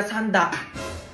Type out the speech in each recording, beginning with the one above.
Handa.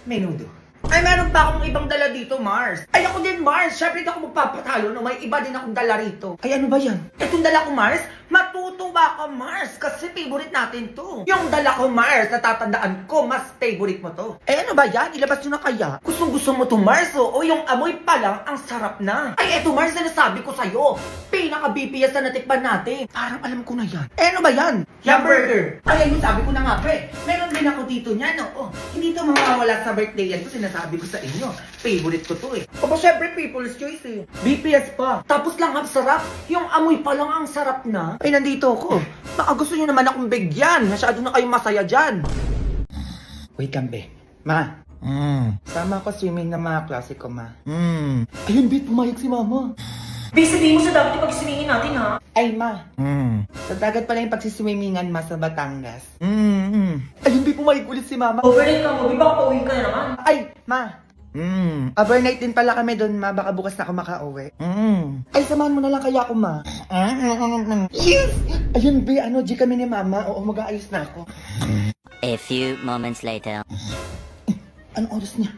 Menudo. Ay, meron pa akong ibang dala dito, Mars. Ay, ako din, Mars. Syempre, hindi ako magpapatalo, no? May iba din akong dala rito. Ay, ano ba yan? Itong dala ko, Mars? Matutuwa ka, Mars. Kasi favorite natin to. Yung dala ko, Mars, natatandaan ko, mas favorite mo to. Ay, ano ba yan? Ilabas nyo na kaya? Gusto mo to, Mars, oh. O yung amoy pa lang, ang sarap na. Ay, eto, Mars, na nasabi ko sa'yo. Pinaka-BPS na natikpan natin. Parang alam ko na yan. Eh, ano ba yan? Hamburger. Ay, ayun, sabi ko na nga, pre. Meron din ako dito niyan, no? Oh, hindi to mawawala sa birthday yan. Kasi sinasabi ko sa inyo, favorite ko to eh. Aba, syempre, people's choice eh. BPS pa. Tapos lang ang sarap. Yung amoy pa lang ang sarap na. Ay, nandito ako. Baka gusto nyo naman akong bigyan. Masyado na kayong masaya dyan. Wait lang, be. Ma. Sama ako swimming ng mga klase ko, ma. Ayun, Bit, pumayag si mama. Be, sabihin mo sa dapat yung pagsiswingin natin, ha? Ay, ma. Sa dagat pala yung pagsiswimmingan, ma, sa Batangas. Ayun, Bit, pumayag ulit si mama. Overnight ka mo, Be, baka pauwi ka na naman. Ay, ma. Overnight din pala kami doon, ma. Baka bukas na ako makauwi. Ay, samahan mo na lang kaya ako, ma. Yes! Ayun, be, G kami ni mama. Oo, mag-aayos na ako. A few moments later. Anong oras niya?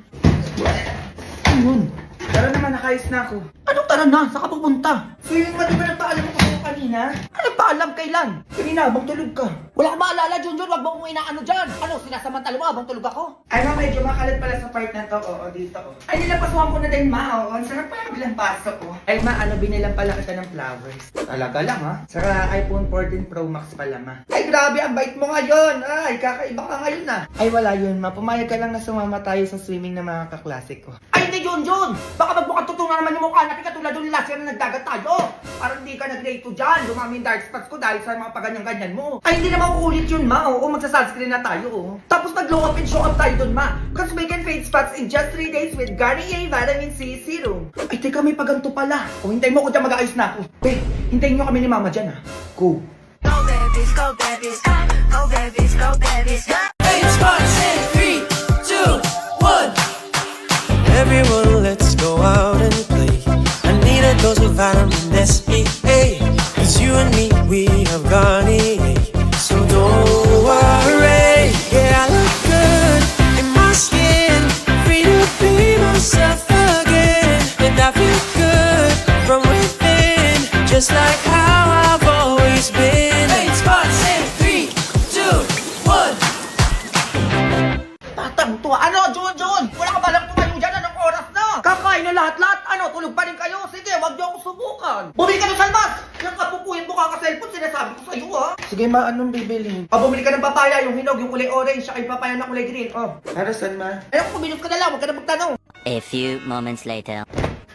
Ayun. Tara naman, nakayos na ako. Anong tara na? Saan ka pupunta? Swimming ba, di ba nagpaalam ko sa'yo kanina? Anong paalam? Kailan? Kanina, habang tulog ka. Wala kang maalala, Junjun. Wag mo kong inaano dyan. Ano, sinasamantala mo habang tulog ako? Ay, ma, medyo makalat pala sa part na to. Oo, dito. Ay, nilapasuhan ko na din, ma. Oo, ang sarap pala bilang pasok ko. Ay, ma, binilang pala kita ng flowers. Talaga lang, ha? Saka iPhone 14 Pro Max pala, ma. Ay, grabe, ang bait mo ngayon. Ay, kakaiba ka ngayon, ah. Ay, wala yun, ma. Pumayag ka lang na sumama tayo sa swimming ng mga kaklase ko. Ay, hindi, Junjun. Baka magmukhang tutungan naman yung mukha natin katulad yung last year na nagdagat tayo. Parang hindi ka nag-rate ko dyan. Dumami yung dark spots ko dahil sa mga paganyan-ganyan mo. Ay, hindi naman uulit yun, ma. Oo, magsa-sunscreen na tayo, oh. Tapos nag-glow up and show up tayo dun, ma. Cause we can fade spots in just 3 days with Garnier Vitamin C Serum. Ay, teka, may paganto pala. O, hintayin mo ko dyan, mag-aayos na ako. Be, hintayin nyo kami ni mama dyan, ha. Go. Go babies, go babies, go babies, go babies. Eight spots in 3, 2, 1. Everyone, let's go out and play. I need a dose of vitamin S-E-A. Cause you and me, we have Garnier. So don't worry. Yeah, I look good in my skin. Free to be myself again. And I feel good from within. Just like how I've always been. Eight spots in 3, 2, 1. Tatang to. Ano, Junjun? Wala ka balang tumayo dyan. Anong oras na? Kakain na lahat-lahat. Ano, tulog pa rin kayo? Sige, wag niyo akong subukan. Bumili ka ng salmas! Yung kapupuhin mo ka cellphone, sinasabi ko sa'yo, ha? Sige, ma, anong bibili? Bumili ka ng papaya, yung hinog, yung kulay orange, saka yung papaya na kulay green. Oh. Para saan, ma? Ayun, kumilos ka na lang, wag ka na magtanong. A few moments later.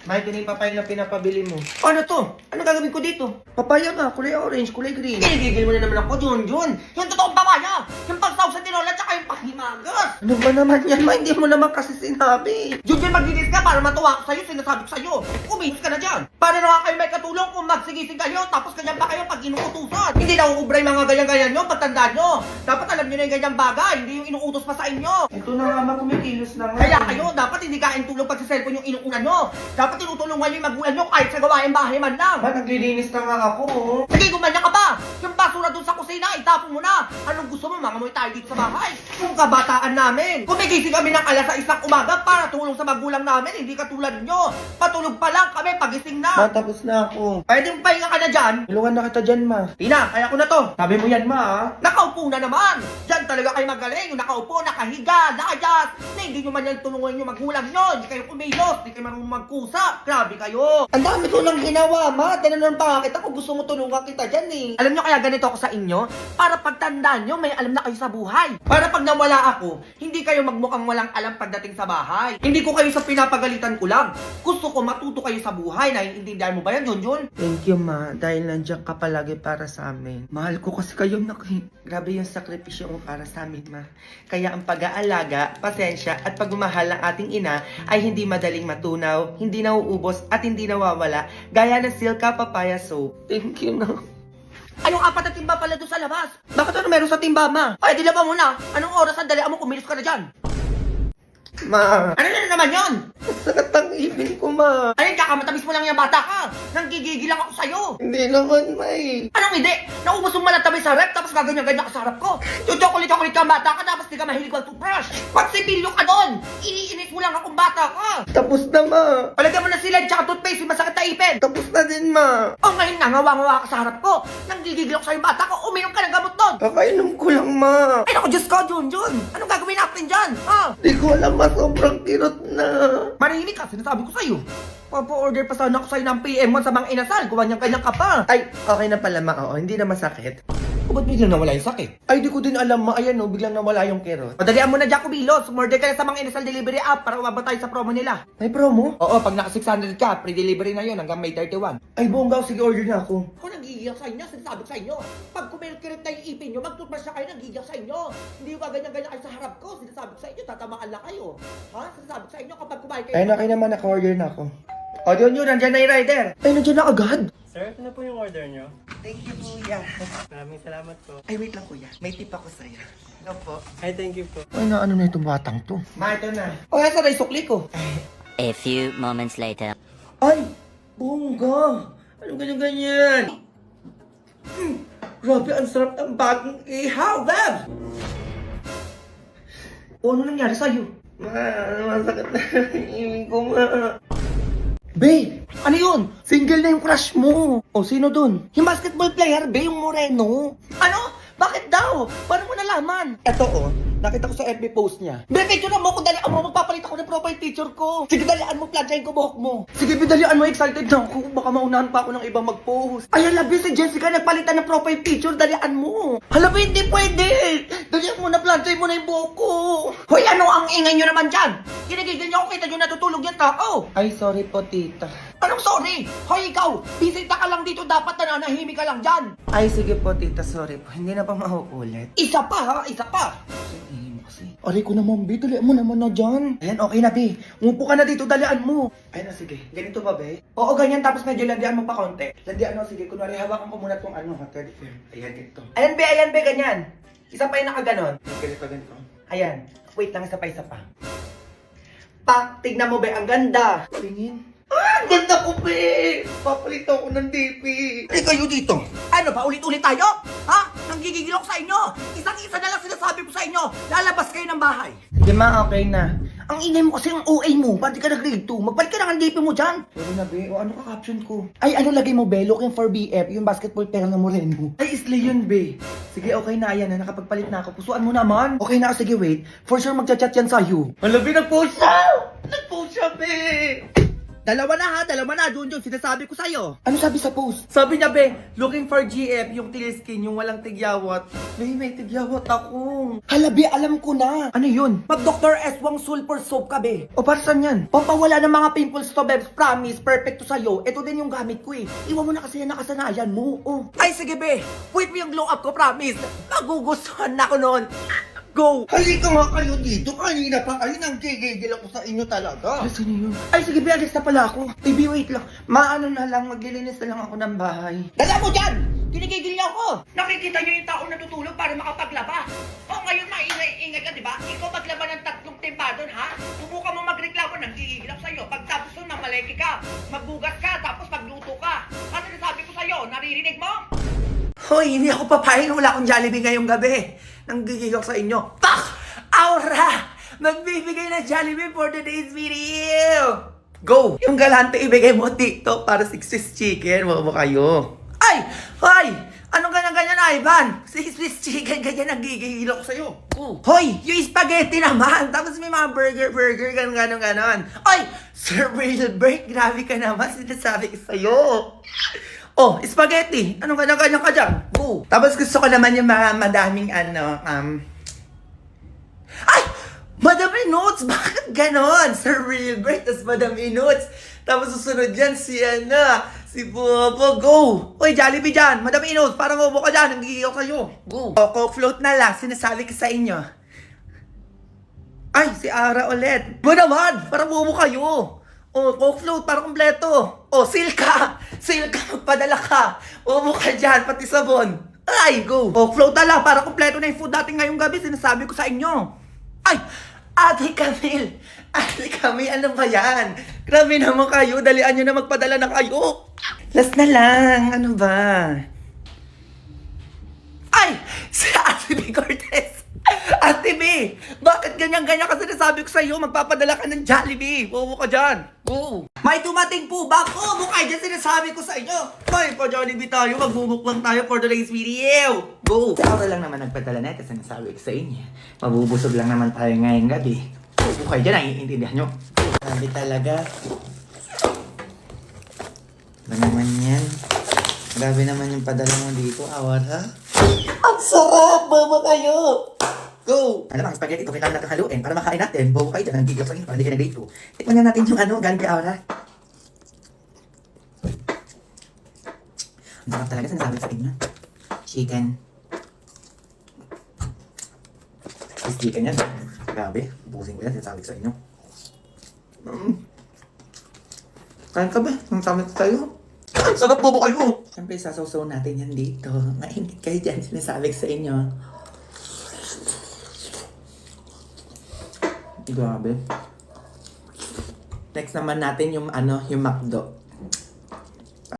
Mike, yun yung papaya na pinapabili mo. Ano to? Ano gagawin ko dito? Papaya nga, kulay orange, kulay green. Gigil mo na naman ako, Junjun. Yung totoong papaya! Yung pagsaw sa tinola, tsaka yung pahimagas! Ano ba naman yan, ma? Hindi mo naman kasi sinabi. Junjun, maglinis ka para matuwa ko sa'yo, sinasabi ko sa'yo. Kumilos ka na dyan. Para na kayo may katulong kung magsigising kayo, tapos ganyan pa kayo pag inuutusan. Hindi na uubray mga ganyan-ganyan nyo, pagtandaan nyo. Dapat alam nyo na yung ganyang bagay, hindi yung inuutos pa sa inyo. Ito na nga, ma, kumikilos na nga. Kaya kayo, dapat hindi kain tulong pag sa cellphone yung inuunan nyo. Dapat tinutulungan yung magulang nyo kahit sa gawain bahay man lang. Ba, naglilinis na nga ako, oh. Sige, gumanya ka pa. Yung basura dun sa kusina, itapon mo na. Anong gusto mo, mga mo'y tayo dito sa bahay? Yung kabataan namin. Kumigising kami ng alas 6 ng umaga para tulong sa magulang namin, hindi katulad nyo. Patulog pa lang kami, pagising na. Ma, tapos na ako. Pwede mo pahinga ka na dyan? Tulungan na kita dyan, ma. Tina, kaya ko na to. Sabi mo yan, ma, ha? Nakaupo na naman. Diyan talaga kayo magaling. Yung nakaupo, nakahiga, nakajaz. Na hindi nyo man yan tulungan yung magulang nyo. Hindi kayo kumilos, hindi kayo marunong magkusap. Grabe kayo. Ang dami ko lang ginawa, ma. Tinanong pa kita kung gusto mo tulungan kita dyan, eh. Alam nyo kaya ganito ako sa inyo? Para pagtandaan nyo, may alam na kayo sa buhay. Para pag nawala ako, hindi kayo magmukhang walang alam pagdating sa bahay. Hindi ko kayo sa pinapagalitan ko lang. Gusto ko matuto kayo sa buhay. Naiintindihan mo ba yan, Junjun? Thank you, ma. Dahil nandiyan ka palagi para sa amin. Mahal ko kasi kayo, grabe yung sakripisyo mo para sa amin, ma. Kaya ang pag-aalaga, pasensya, at pagmamahal ng ating ina ay hindi madaling matunaw, hindi nauubos, at hindi nawawala. Gaya ng Silka Papaya Soap. Thank you, na. Ay, yung 4 na timba pala doon sa labas. Bakit ano meron sa timba, ma? Ay, di laban mo na. Anong oras ang dali mo kumilos ka na dyan? Ma! Ano na naman yun? Sakit ang ipin ko, ma. Ayun, kakamatamis mo lang yung bata ka. Nanggigigil lang ako sa'yo. Hindi naman, may. Anong hindi? Naubos mo malatamis sa rep, tapos gaganyan-ganyan ka sa harap ko. Chocolate ka ang bata ka, tapos di ka mahilig mag-toothbrush. Pagsibilyo ka doon! Iniinis mo lang akong bata ka. Tapos na, ma. Palagyan mo na sila tsaka toothpaste, yung masakit na ipin. Tapos na din, ma. O ngayon nga, ngawa-ngawa ka sa harap ko. Nanggigigil ako sa'yo bata ko, uminom ka ng gamot doon. Kakainom ko lang, ma. Ay naku, Diyos ko, Junjun. Anong gagawin natin dyan? Ha? Di ko alam, ma. Sobrang kirot na. Manahimik ka, sinasabi ko sa'yo. Papa-order pa sana ako sa'yo ng PM1 sa mga inasal. Kuha niyang ka pa. Ay, okay na pala, ma. Oo, hindi na masakit. O, ba't biglang nawala yung sakit? Ay, di ko din alam, ma. Ayan, no, biglang nawala yung kirot. Madalian mo na, Jacobilos. Umorder ka na sa mga inasal delivery app para umabot tayo sa promo nila. May promo? Oo, pag naka 600 ka, pre-delivery na yun hanggang May 31. Ay, bongga, sige, order na ako. Ako nag-iiyak sa inyo, sinasabi ko sa inyo. Pag kumikirit na yung ipin nyo, mag-toothbrush na kayo, nag-iiyak sa inyo. Hindi ko ganyan-ganyan kayo sa harap ko. Sinasabi ko sa inyo, tatamaan lang kayo. Ha? Sinasabi ko sa inyo, kapag kumain kayo... Ay, nakay naman, naka-order na ako. O, yun, nandyan na yung rider. Ay, nandyan na agad. Sir, ito na po yung order nyo. Thank you, kuya. Maraming salamat po. Ay, wait lang, kuya. May tip ako sa'yo. Ano po? Ay, thank you po. Ay, na ano na itong batang to? Ma, ito na. O, yan sa sukli ko. A few moments later. Ay, bongga. Ano ganyan-ganyan? Grabe, ang sarap ng bagong ihaw, Beb! O, ano nangyari sa'yo? Masakit na iwing ko, ma. Be, ano yun? Single na yung crush mo. O, sino dun? Yung basketball player, Be, yung moreno. Ano? Bakit daw? Paano mo nalaman? Eto, nakita ko sa FB post niya. Be, picture na mo ko, dalian mo, magpapalit ako ng profile picture ko. Sige, dalian mo, planchain ko buhok mo. Sige, Be, dalian mo, excited na ako. Baka maunahan pa ako ng ibang mag-post. Ay, hala, Be, si Jessica nagpalitan ng profile picture, dalian mo. Hala, Be, hindi pwede. Dalian mo na, planchain mo na yung buhok ko. Hoy, ano ang ingay nyo naman dyan? Ginigigil nyo ako, kita nyo natutulog yung tao. Ay, sorry po, tita. Anong sorry? Hoy, ikaw, bisita ka lang dito, dapat nananahimik ka lang dyan. Ay, sige po, tita, sorry po. Hindi na pa mauulit. Isa pa, ha? Isa pa. Aray ko naman, Be. Dalian mo naman na dyan. Ayan, okay na, Be. Umupo ka na dito, dalian mo. Ayan na, sige. Ganito ba, Be? Oo, ganyan. Tapos medyo landian mo pa konti. Landian mo, sige. Kunwari, hawakan ko muna itong third film. Ayan, ganito. Ayan, Be, ganyan. Isa pa yung nakaganon. Ganito. Ayan. Wait lang, isa pa. Pak, tignan mo, Be. Ang ganda. Tingin. Ang ganda ko, Be. Papalit ako ng DP. Eh, kayo dito. Ano ba? Ulit-ulit tayo? Ha? Nanggigigil ako sa inyo. Isang-isa na lang sinasabi ko sa inyo. Lalabas kayo ng bahay. Di ma, okay na. Ang ingay mo kasi ang OA mo. Ba't di ka nag-grade 2? Magbalik ka na ng DP mo dyan. Sorry na, Be. O ano ka caption ko? Ay, ano lagay mo, Be? Looking for BF. Yung basketball player na moreno. Ay, isli yun, Be. Sige, okay na. Ayan na. Nakapagpalit na ako. Pusuan mo naman. Okay na ako. Sige, wait. For sure magchat-chat yan sa'yo. Hala, Be. Nag-post siya. Nag-post siya, Be. Dalawa na, Junjun, sinasabi ko sa'yo. Ano sabi sa post? Sabi niya, Be, looking for GF, yung clear skin, yung walang tigyawat. Be, may tigyawat ako. Hala, Be, alam ko na. Ano yun? Mag-Dr. Eswang Sulfur Soap ka, Be. O, para saan yan? Pampawala ng mga pimples to, Bebs. Promise, perfect to sa'yo. Ito din yung gamit ko, eh. Iwan mo na kasi yan nakasanayan mo. Oh. Ay, sige, Be. Wait mo yung glow up ko, promise. Magugustuhan na ako noon. Go! Halika nga kayo dito. Kanina pa kayo nang gigigil ako sa inyo talaga. Ay, sino yun? Ay, sige, Be, alis na pala ako. Baby, wait lang. Maano na lang, maglilinis na lang ako ng bahay. Dala mo dyan! Kinigigil niyo ako! Nakikita niyo yung taong natutulog para makapaglaba. O, ngayon maingay-ingay ka, di ba? Ikaw maglaba ng 3 timba doon, ha? Subukan mo magreklamo, nanggigigil ako sa'yo. Pagtapos nun, mamaleki ka. Magbugas ka, tapos magluto ka. Ano nasabi ko sa'yo? Naririnig mo? Hoy, hindi ako papayag. Wala akong Jollibee ngayong gabi. Nanggigil ako sa inyo. Pak! Aura! Magbibigay ng Jollibee for today's video! Go! Yung galante ibigay mo TikTok para 6 Swiss chicken. Mo kayo. Ay! Hoy! Anong ganyan-ganyan, Ivan? 6 Swiss chicken, ganyan nanggigil ako sa'yo. Hoy! Yung spaghetti naman! Tapos may mga burger, ganon. Ay! Sir Wilbert, grabe ka naman. Sinasabi ko sa'yo. Oh, spaghetti. Anong ganyan-ganyan ka dyan? Go. Tapos gusto ko naman yung mga madaming Ay! Madam Inots! Bakit ganon? Sir Wilbert, tas Madam Inots. Tapos susunod dyan si Bobo. Go! Uy, Jollibee dyan. Madam Inots, parang bobo ka dyan. Nanggigil ako sa'yo. Go. O, Coke float na lang. Sinasabi ko sa inyo. Ay, si Ara ulit. Ba naman? Parang bobo kayo. Oh, Coke float, para kompleto. Oh, Silka, magpadala ka. Umo ka dyan, pati sabon. Ay, go. Coke float na lang, para kompleto na yung food natin ngayong gabi, sinasabi ko sa inyo. Ay, Ate Camille! Ate Camille, ano ba yan? Grabe naman kayo, dalian nyo na magpadala na kayo. Last na lang, ano ba? Ay! Si Ate B. Cortez! Ate B! Bakit ganyan-ganyan ka sinasabi ko sa'yo? Magpapadala ka ng Jollibee! Bobo ka dyan! Go! May dumating po ba? Bobo kayo dyan sinasabi ko sa inyo! May pa Jollibee tayo, magbubuk lang tayo for today's video! Go! Sa oras lang naman nagpadala na ito, sinasabi ko sa inyo. Mabubusog lang naman tayo ngayong gabi. Bobo kayo dyan, naiintindihan nyo. Sabi talaga. Ano naman yan? Grabe naman yung padala mo dito, awar ha? Ang sarap! Bobo kayo! Go! Alam ang spaghetti ito, kailangan natin haluin para makain natin. Bobo kayo dyan, nagigil sa inyo, para hindi ka nag-date. Tikman nga natin yung ano, galing kay Aura. Ang sarap talaga, sinasabi sa inyo. Chicken. Is chicken yan. Grabe, busin ko yan, sinasabi ko sa inyo. Kain ka ba? Ang sabi ko sa'yo. Ang sarap, bobo kayo! Siyempre, sasawsaw natin yan dito. Mainit kayo dyan, sinasabi ko sa inyo. Grabe. Next naman natin yung ano, yung McDo.